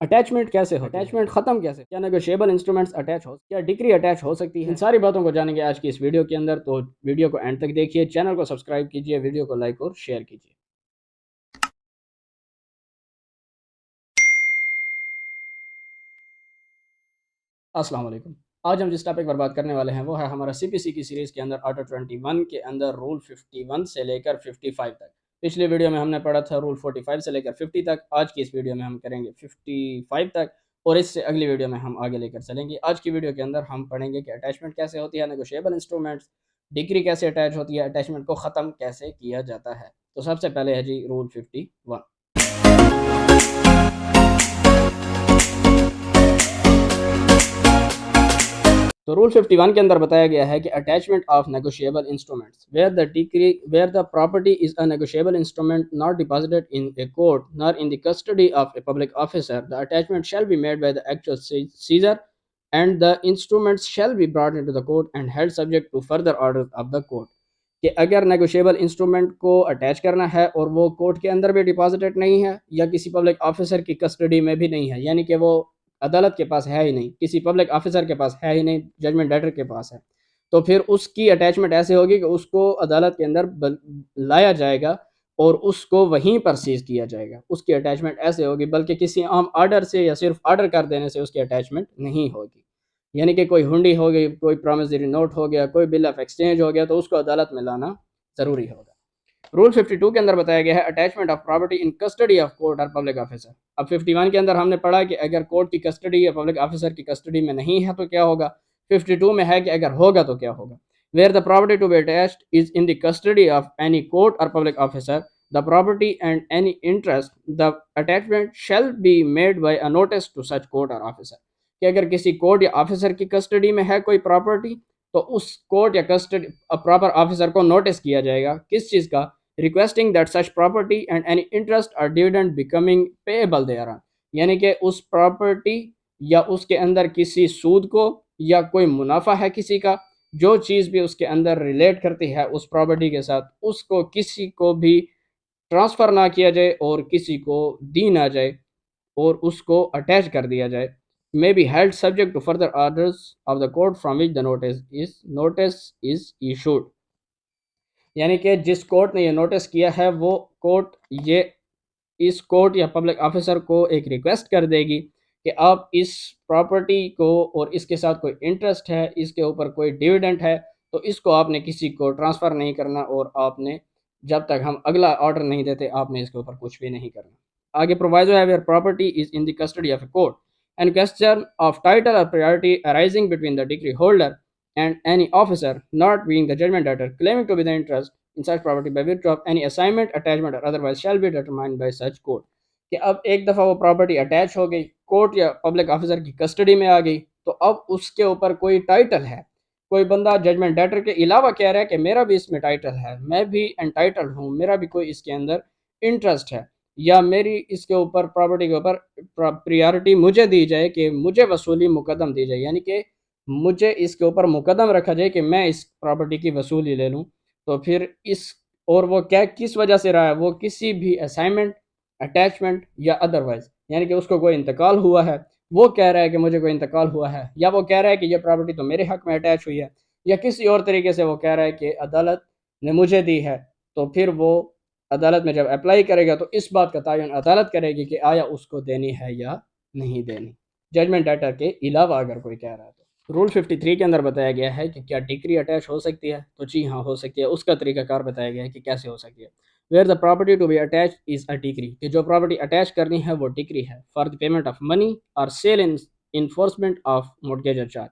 Attachment कैसे होती है, अटैचमेंट खत्म कैसे, क्या नेगोशिएबल इंस्ट्रूमेंट्स अटैच हो, क्या डिग्री अटैच हो सकती है, इन सारी बातों को जानेंगे आज की इस वीडियो के अंदर। तो वीडियो को एंड तक देखिए, चैनल को सब्सक्राइब कीजिए, वीडियो को लाइक और शेयर कीजिए। अस्सलाम वालेकुम। आज हम जिस टॉपिक पर बात करने वाले हैं वो है हमारा सीपीसी की सीरीज़ के अंदर आर्टिकल 21 के अंदर रूल 51 से लेकर 55 तक। पिछले वीडियो में हमने पढ़ा था रूल 45 से लेकर 50 तक। आज की इस वीडियो में हम करेंगे 55 तक और इससे अगली वीडियो में हम आगे लेकर चलेंगे। आज की वीडियो के अंदर हम पढ़ेंगे कि अटैचमेंट कैसे होती है, नेगोशिएबल इंस्ट्रूमेंट्स, डिग्री कैसे अटैच होती है, अटैचमेंट को ख़त्म कैसे किया जाता है। तो सबसे पहले है जी रूल 51। तो रूल 51 के अंदर बताया गया है कि attachment of negotiable instruments where the property is a negotiable instrument not deposited in a court nor in the custody of a public officer, the attachment shall be made by the actual seizure and the instruments shall be brought into the court and held subject to further order of the court. कि अगर negotiable instrument को attach करना है और वो court के अंदर भी डिपॉजिटेड नहीं है या किसी पब्लिक ऑफिसर की कस्टडी में भी नहीं है, यानी कि वो अदालत के पास है ही नहीं, किसी पब्लिक ऑफिसर के पास है ही नहीं, जजमेंट डेटर के पास है, तो फिर उसकी अटैचमेंट ऐसे होगी कि उसको अदालत के अंदर लाया जाएगा और उसको वहीं पर सीज किया जाएगा। उसकी अटैचमेंट ऐसे होगी, बल्कि किसी आम ऑर्डर से या सिर्फ ऑर्डर कर देने से उसकी अटैचमेंट नहीं होगी। यानी कि कोई हुंडी हो गई, कोई प्रॉमिसरी नोट हो गया, कोई बिल ऑफ एक्सचेंज हो गया, तो उसको अदालत में लाना ज़रूरी होगा। रूल 52 के अंदर बताया गया है attachment of property in custody of court or public officer. अब 51 के अंदर हमने पढ़ा कि अगर कोर्ट की कस्टडी या पब्लिक ऑफिसर की कस्टडी में नहीं है तो क्या होगा। 52 में है कि अगर होगा तो क्या होगा। Where the property to be attached is in the custody of any court or public officer, the property and any interest, the attachment shall be made by a notice to such court or officer. कि अगर किसी court या officer की custody में है कोई property, तो उस कोर्ट या कस्टडी प्रॉपर ऑफिसर को नोटिस किया जाएगा किस चीज़ का, requesting that such property and any interest or dividend becoming payable thereon। यानी कि उस प्रॉपर्टी या उसके अंदर किसी सूद को या कोई मुनाफा है किसी का, जो चीज़ भी उसके अंदर रिलेट करती है उस प्रॉपर्टी के साथ, उसको किसी को भी ट्रांसफ़र ना किया जाए और किसी को दी ना जाए और उसको अटैच कर दिया जाए। May be held subject to further orders of the court from which the notice issued. यानी कि जिस कोर्ट ने ये नोटिस किया है वो कोर्ट ये इस कोर्ट या पब्लिक ऑफिसर को एक रिक्वेस्ट कर देगी कि आप इस प्रॉपर्टी को और इसके साथ कोई इंटरेस्ट है, इसके ऊपर कोई डिविडेंड है, तो इसको आपने किसी को ट्रांसफ़र नहीं करना और आपने जब तक हम अगला ऑर्डर नहीं देते आपने इसके ऊपर कुछ भी नहीं करना। आगे प्रोवाइजो है where property is in the custody of a court and question of title or priority arising between the decree holder and any officer not being the judgment debtor claiming to be the interest in such property by virtue of any assignment, attachment or otherwise shall be determined by such court। कि अब एक दफ़ा वो property attach हो गई, court या public officer की custody में आ गई, तो अब उसके ऊपर कोई टाइटल है, कोई बंदा जजमेंट डेटर के अलावा कह रहा है कि मेरा भी इसमें टाइटल है, मैं भी एंटाइटल्ड हूँ, मेरा भी कोई इसके अंदर इंटरेस्ट है, या मेरी इसके ऊपर प्रॉपर्टी के ऊपर प्रायोरिटी मुझे दी जाए कि मुझे वसूली मुकदम दी जाए, यानी कि मुझे इसके ऊपर मुकदम रखा जाए कि मैं इस प्रॉपर्टी की वसूली ले लूँ। तो फिर इस और वो क्या किस वजह से रहा है, वो किसी भी असाइनमेंट, अटैचमेंट या अदरवाइज़, यानी कि उसको कोई इंतकाल हुआ है, वो कह रहा है कि मुझे कोई इंतकाल हुआ है, या वो कह रहा है कि ये प्रॉपर्टी तो मेरे हक़ में अटैच हुई है, या किसी और तरीके से वो कह रहा है कि अदालत ने मुझे दी है, तो फिर वो अदालत में जब अप्लाई करेगा तो इस बात का तयन अदालत करेगी कि आया उसको देनी है या नहीं देनी, जजमेंट डेटर के अलावा अगर कोई कह रहा है तो। रूल 53 के अंदर बताया गया है कि क्या डिग्री अटैच हो सकती है, तो जी हाँ हो सकती है। उसका तरीकाकार बताया गया है कि कैसे हो सकती है। Where the property to be attach is a decree, कि जो प्रॉपर्टी अटैच करनी है वो डिग्री है, for the payment of money or sale in enforcement of mortgage or charge.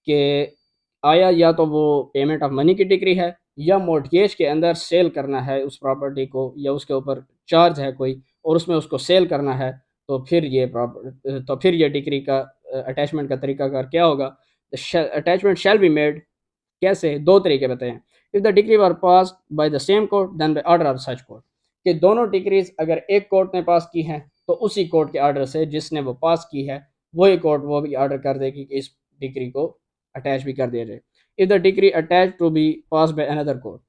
कि आया या तो वो पेमेंट ऑफ मनी की डिग्री है या मोर्टगेज के अंदर सेल करना है उस प्रॉपर्टी को, या उसके ऊपर चार्ज है कोई और उसमें उसको सेल करना है, तो फिर ये डिग्री का अटैचमेंट का तरीकाकार क्या होगा। अटैचमेंट शैल बी मेड, कैसे, दो तरीके बताए हैं। If the degree were pass by the same court then by order of such court, कि दोनों डिग्रीज अगर एक कोर्ट ने पास की हैं तो उसी कोर्ट के ऑर्डर से जिसने वो पास की है वही कोर्ट वो भी ऑर्डर कर देगी कि इस डिग्री को अटैच भी कर दिया जाए। If the degree attach to be pass by another court,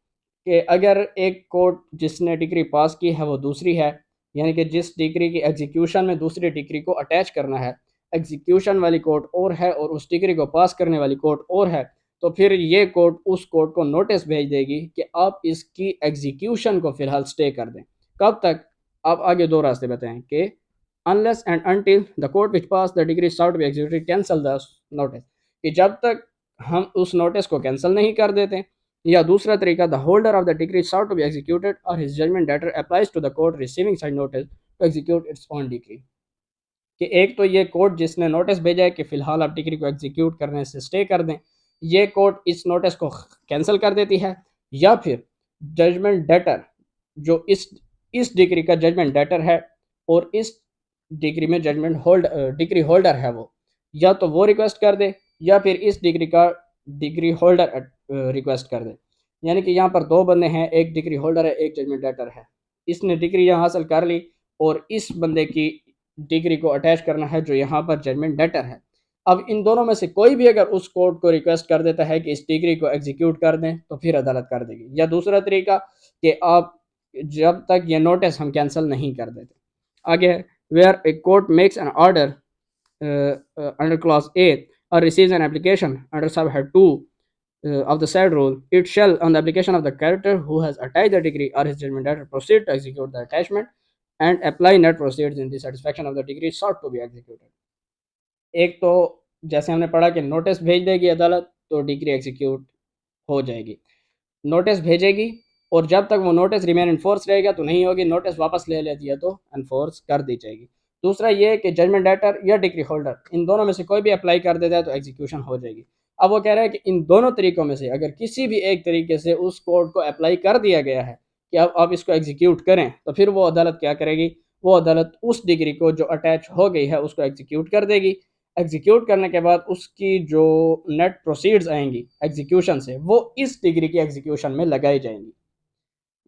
कि अगर एक कोर्ट जिसने डिग्री पास की है वो दूसरी है, यानी कि जिस डिग्री की एग्जीक्यूशन में दूसरी डिग्री को अटैच करना है, एग्जीक्यूशन वाली कोर्ट और है और उस डिग्री को पास करने वाली कोर्ट और है, तो फिर ये कोर्ट उस कोर्ट को नोटिस भेज देगी कि आप इसकी एग्जीक्यूशन को फ़िलहाल स्टे कर दें। कब तक? आप आगे 2 रास्ते बताएँ कि unless and until the court which pass the degree sought to be executed cancel the notice, कि जब तक हम उस नोटिस को कैंसिल नहीं कर देते, या दूसरा तरीका the holder of the degree sought to be executed or his judgment debtor applies to the court receiving such notice to execute its own decree, कि एक तो ये कोर्ट जिसने नोटिस भेजा है कि फ़िलहाल आप डिग्री को एग्जीक्यूट करने से स्टे कर दें, ये कोर्ट इस नोटिस को कैंसिल कर देती है, या फिर जजमेंट डेटर जो इस डिग्री का जजमेंट डेटर है और इस डिग्री में जजमेंट डिग्री होल्डर है, वो या तो वो रिक्वेस्ट कर दे या फिर इस डिग्री का डिग्री होल्डर रिक्वेस्ट कर दे। यानी कि यहाँ पर 2 बंदे हैं, एक डिग्री होल्डर है, एक जजमेंट डेटर है। इसने डिग्री यहाँ हासिल कर ली और इस बंदे की डिग्री को अटैच करना है जो यहाँ पर जजमेंट डेटर है। अब इन दोनों में से कोई भी अगर उस कोर्ट को रिक्वेस्ट कर देता है कि इस डिग्री को एग्जीक्यूट कर दें, तो फिर अदालत कर देगी। या दूसरा तरीका कि आप जब तक ये नोटिस हम कैंसिल नहीं कर देते। आगे है where a court makes an order under clause A or receives an application under subhead 2 of the said rule, it shall, on the application of the creditor who has attached the degree or his judgment debtor, proceed to execute the attachment and apply net proceeds in the satisfaction of the degree sought to be executed. एक तो जैसे हमने पढ़ा कि notice भेज देगी अदालत तो डिग्री एग्जीक्यूट हो जाएगी, नोटिस भेजेगी और जब तक वो नोटिस रिमेन इन्फोर्स रहेगा तो नहीं होगी, नोटिस वापस ले लेती है तो इन्फोर्स कर दी जाएगी। दूसरा ये कि जजमेंट डेटर या डिग्री होल्डर इन दोनों में से कोई भी अप्लाई कर देता है तो एग्जीक्यूशन हो जाएगी। अब वो कह रहा है कि इन दोनों तरीकों में से अगर किसी भी एक तरीके से उस कोर्ट को अप्लाई कर दिया गया है कि अब आप इसको एग्जीक्यूट करें, तो फिर वो अदालत क्या करेगी, वो अदालत उस डिग्री को जो अटैच हो गई है उसको एग्जीक्यूट कर देगी। एग्जीक्यूट करने के बाद उसकी जो नेट प्रोसीड्स आएंगी एग्जीक्यूशन से, वो इस डिग्री की एग्जीक्यूशन में लगाई जाएंगी।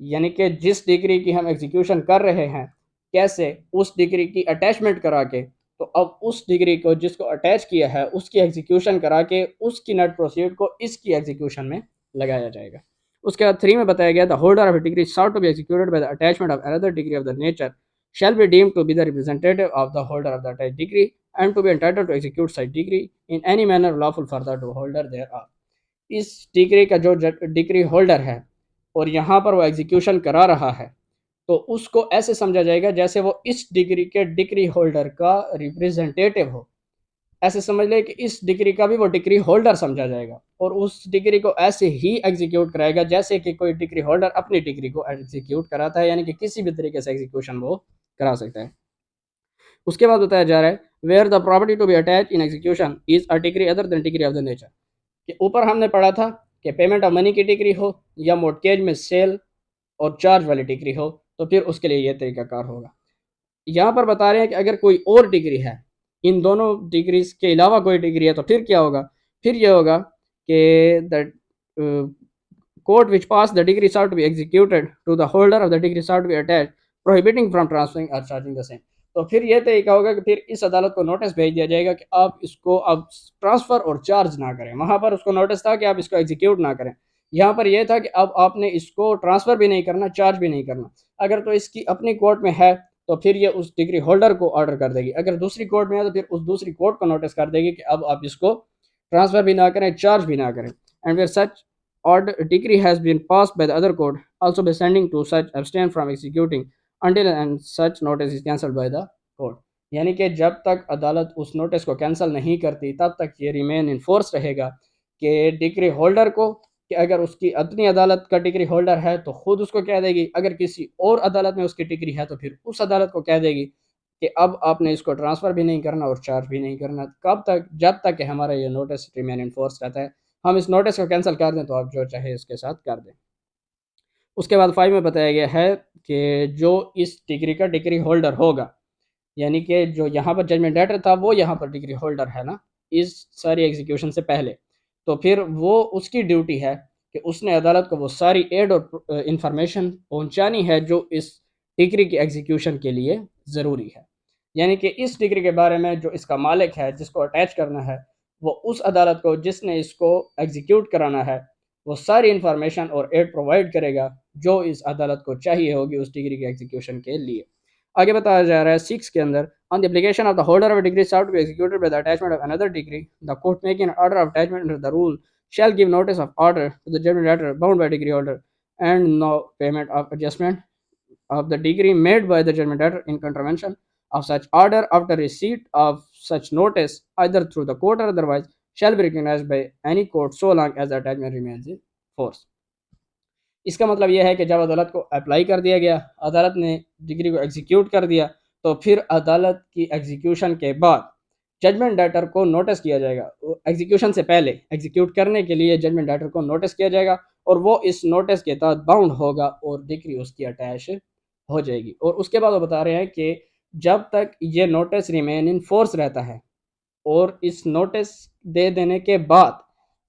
यानी कि जिस डिग्री की हम एग्जीक्यूशन कर रहे हैं, कैसे उस डिग्री की अटैचमेंट करा के, तो अब उस डिग्री को जिसको अटैच किया है उसकी एग्जीक्यूशन करा के उसकी नेट प्रोसीड को इसकी एग्जीक्यूशन में लगाया जाएगा। उसके बाद 3 में बताया गया the holder of a degree sought to be executed by the attachment of another degree of the nature shall be deemed to be the representative of the holder of the attached degree and to be entitled to execute such degree in any manner lawful for the holder thereof। इस degree का जो degree holder है और यहाँ पर वो execution करा रहा है, तो उसको ऐसे समझा जाएगा जैसे वो इस डिग्री के डिग्री होल्डर का रिप्रेजेंटेटिव हो। ऐसे समझ ले कि इस डिग्री का भी वो डिग्री होल्डर समझा जाएगा और उस डिग्री को ऐसे ही एग्जीक्यूट कराएगा जैसे कि कोई डिग्री होल्डर अपनी डिग्री को एग्जीक्यूट कराता है, यानी कि किसी भी तरीके से एग्जीक्यूशन वो करा सकता है। उसके बाद बताया जा रहा है where the property to be attach in execution is a degree other than degree of the nature, कि ऊपर हमने पढ़ा था कि पेमेंट ऑफ मनी की डिग्री हो या मोर्टगेज में सेल और चार्ज वाली डिग्री हो, तो फिर उसके लिए ये तरीकाकार होगा। यहाँ पर बता रहे हैं कि अगर कोई और डिग्री है, इन दोनों डिग्रीज के अलावा कोई डिग्री है, तो फिर क्या होगा, फिर ये होगा कि the court which pass the degree sought to be executed to the holder of the degree sought to be attached prohibiting from transferring or charging the same। तो फिर ये तरीका होगा कि फिर इस अदालत को नोटिस भेज दिया जाएगा कि आप इसको अब ट्रांसफ़र और चार्ज ना करें। वहाँ पर उसको नोटिस था कि आप इसको एग्जीक्यूट ना करें, यहाँ पर यह था कि अब आपने इसको ट्रांसफ़र भी नहीं करना, चार्ज भी नहीं करना। अगर तो इसकी अपनी कोर्ट में है तो फिर ये उस डिग्री होल्डर को ऑर्डर कर देगी, अगर दूसरी कोर्ट में है तो फिर उस दूसरी कोर्ट को नोटिस कर देगी कि अब आप इसको ट्रांसफ़र भी ना करें, चार्ज भी ना करें। And where such order decree has been passed by the other court also by sending to such abstain from executing until and such notice is cancelled by the court। यानी कि जब तक अदालत उस नोटिस को कैंसिल नहीं करती तब तक ये रिमेन इन फोर्स रहेगा कि डिग्री होल्डर को, कि अगर उसकी अपनी अदालत का डिग्री होल्डर है तो खुद उसको कह देगी, अगर किसी और अदालत में उसकी डिग्री है तो फिर उस अदालत को कह देगी कि अब आपने इसको ट्रांसफ़र भी नहीं करना और चार्ज भी नहीं करना। कब तक? जब तक कि हमारा ये नोटिस रिमेन इन फोर्स रहता है। हम इस नोटिस को कैंसिल कर दें तो आप जो चाहे इसके साथ कर दें। उसके बाद 5 में बताया गया है कि जो इस डिग्री का डिग्री होल्डर होगा, यानी कि जो यहाँ पर जजमेंट डेटर था वो यहाँ पर डिग्री होल्डर है ना, इस सारी एग्जीक्यूशन से पहले, तो फिर वो उसकी ड्यूटी है कि उसने अदालत को वो सारी एड और इंफॉर्मेशन पहुँचानी है जो इस डिग्री की एग्जीक्यूशन के लिए ज़रूरी है। यानी कि इस डिग्री के बारे में जो इसका मालिक है, जिसको अटैच करना है, वो उस अदालत को जिसने इसको एग्जीक्यूट कराना है वो सारी इन्फॉर्मेशन और एड प्रोवाइड करेगा जो इस अदालत को चाहिए होगी उस डिग्री के एग्जीक्यूशन के लिए। आगे बताया जा रहा है 6 के अंदर, on the application of the holder of degree serve to be executed by the attachment of another degree, the court making order of attachment under the rule shall give notice of order to the judgment debtor bound by degree holder, and no payment of adjustment of the degree made by the judgment debtor in contravention of such order after receipt of such notice, either through the court or otherwise, shall be recognized by any court so long as the attachment remains in force. इसका मतलब यह है कि जब अदालत को apply कर दिया गया, अदालत ने डिग्री को एग्जीक्यूट कर दिया, तो फिर अदालत की एग्जीक्यूशन के बाद जजमेंट डेटर को नोटिस किया जाएगा। एग्जीक्यूशन से पहले एग्जीक्यूट करने के लिए जजमेंट डेटर को नोटिस किया जाएगा और वो इस नोटिस के तहत बाउंड होगा और डिग्री उसकी अटैच हो जाएगी। और उसके बाद वो बता रहे हैं कि जब तक ये नोटिस रिमेन इन फोर्स रहता है और इस नोटिस दे देने के बाद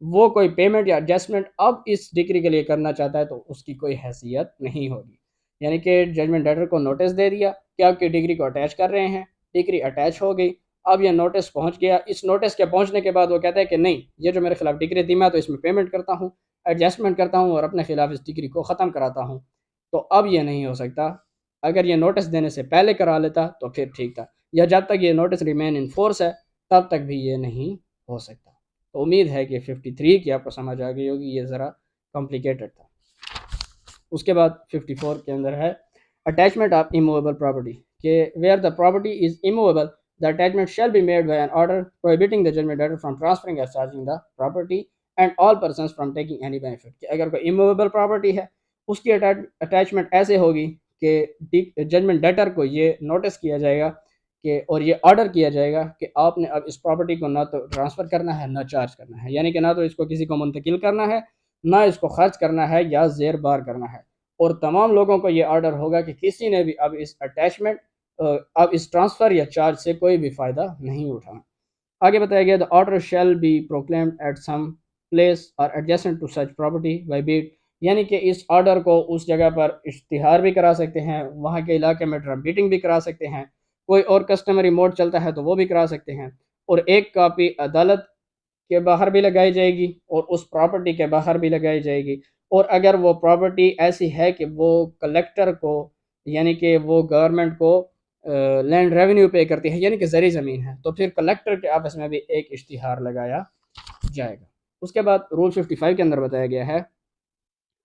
वो कोई पेमेंट या एडजस्टमेंट अब इस डिग्री के लिए करना चाहता है तो उसकी कोई हैसियत नहीं होगी। यानी कि जजमेंट डेटर को नोटिस दे दिया कि आपकी डिग्री को अटैच कर रहे हैं, डिग्री अटैच हो गई, अब यह नोटिस पहुंच गया। इस नोटिस के पहुंचने के बाद वो कहता है कि नहीं, ये जो मेरे खिलाफ डिग्री थी मैं तो इसमें पेमेंट करता हूँ, एडजस्टमेंट करता हूँ और अपने खिलाफ इस डिग्री को ख़त्म कराता हूँ। तो अब ये नहीं हो सकता। अगर ये नोटिस देने से पहले करा लेता तो फिर ठीक था, या जब तक ये नोटिस रिमेन इन फोर्स है तब तक भी ये नहीं हो सकता। तो उम्मीद है कि 53 की आपको समझ आ गई होगी, ये ज़रा कॉम्प्लिकेटेड था। उसके बाद 54 के अंदर है अटैचमेंट ऑफ इमूवेबल प्रॉपर्टी, के where the property is immovable the attachment shall be made by an order prohibiting the judgment debtor from transferring or charging the property and all persons from taking any benefit. कि अगर कोई immovable property है उसकी attachment ऐसे होगी कि judgement debtor को ये नोटिस किया जाएगा कि और ये ऑर्डर किया जाएगा कि आपने अब इस प्रॉपर्टी को ना तो ट्रांसफ़र करना है ना चार्ज करना है, यानी कि ना तो इसको किसी को मुंतकिल करना है ना इसको खर्च करना है या ज़ेर बार करना है। और तमाम लोगों को ये ऑर्डर होगा कि किसी ने भी अब इस अटैचमेंट अब इस ट्रांसफ़र या चार्ज से कोई भी फ़ायदा नहीं उठाना। आगे बताया गया the order shall be proclaimed at some place or adjacent to such property by beat, यानी कि इस ऑर्डर को उस जगह पर इश्तिहार भी करा सकते हैं, वहाँ के इलाके में ड्रम बीटिंग भी करा सकते हैं, कोई और कस्टमरी मोड चलता है तो वो भी करा सकते हैं, और एक कापी अदालत के बाहर भी लगाई जाएगी और उस प्रॉपर्टी के बाहर भी लगाई जाएगी। और अगर वो प्रॉपर्टी ऐसी है कि वो कलेक्टर को यानी कि वो गवर्नमेंट को लैंड रेवेन्यू पे करती है, यानी कि ज़री ज़मीन है, तो फिर कलेक्टर के ऑफिस में भी एक इश्तिहार लगाया जाएगा। उसके बाद रूल 55 के अंदर बताया गया है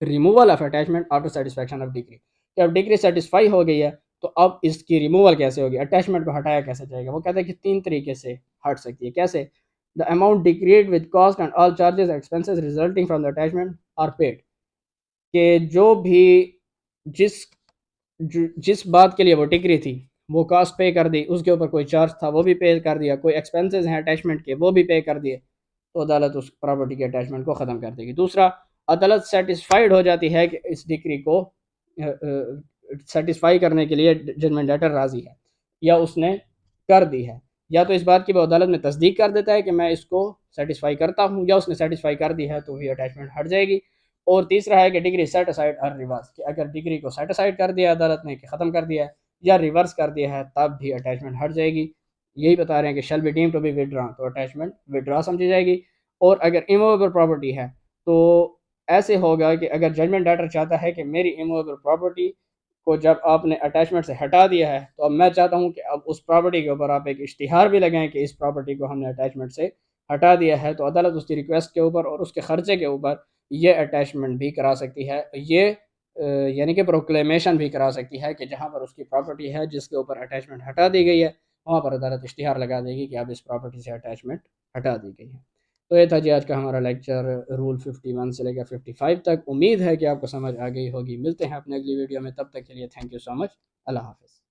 removal of attachment after satisfaction of degree, कि अब डिग्री सेटिस्फाई हो गई है तो अब इसकी रिमूवल कैसे होगी, अटैचमेंट को हटाया कैसे जाएगा। वो कहते हैं कि 3 तरीके से हट सकती है। कैसे? The amount decreed with cost and all charges expenses resulting from the attachment are paid, कि जो भी जिस जिस बात के लिए वो डिग्री थी वो कॉस्ट पे कर दी, उसके ऊपर कोई चार्ज था वो भी पे कर दिया, कोई एक्सपेंसेस हैं अटैचमेंट के वो भी पे कर दिए, तो अदालत उस प्रॉपर्टी के अटैचमेंट को ख़त्म कर देगी। दूसरा, अदालत सेटिस्फाइड हो जाती है कि इस डिग्री को सेटिस्फाई करने के लिए जजमेंट डेटर राज़ी है या उसने कर दी है, या तो इस बात की वो अदालत में तस्दीक कर देता है कि मैं इसको सेटिस्फाई करता हूँ, या उसने सेटिस्फाई कर दी है तो भी अटैचमेंट हट जाएगी। और तीसरा है कि डिग्री सेट असाइड और रिवर्स, कि अगर डिग्री को सेट असाइड कर दिया अदालत ने कि ख़त्म कर दिया है या रिवर्स कर दिया है तब भी अटैचमेंट हट जाएगी। यही बता रहे हैं कि shall be deemed to be withdraw, तो अटैचमेंट विड्रॉ समझी जाएगी। और अगर इमूवेबल प्रॉपर्टी है तो ऐसे होगा कि अगर जजमेंट डेटर चाहता है कि मेरी इमूवेबल प्रॉपर्टी को जब आपने अटैचमेंट से हटा दिया है तो अब मैं चाहता हूँ कि अब उस प्रॉपर्टी के ऊपर आप एक इश्तिहार भी लगाएं कि इस प्रॉपर्टी को हमने अटैचमेंट से हटा दिया है, तो अदालत उसकी रिक्वेस्ट के ऊपर और उसके ख़र्चे के ऊपर ये अटैचमेंट भी करा सकती है, ये यानी कि प्रोक्लेमेशन भी करा सकती है कि जहाँ पर उसकी प्रॉपर्टी है जिसके ऊपर अटैचमेंट हटा दी गई है वहाँ पर अदालत इश्तिहार लगा देगी कि अब इस प्रॉपर्टी से अटैचमेंट हटा दी गई है। तो ये था जी आज का हमारा लेक्चर रूल 51 से लेकर 55 तक। उम्मीद है कि आपको समझ आ गई होगी। मिलते हैं अपने अगली वीडियो में, तब तक के लिए थैंक यू सो मच। अल्लाह हाफ़िज़।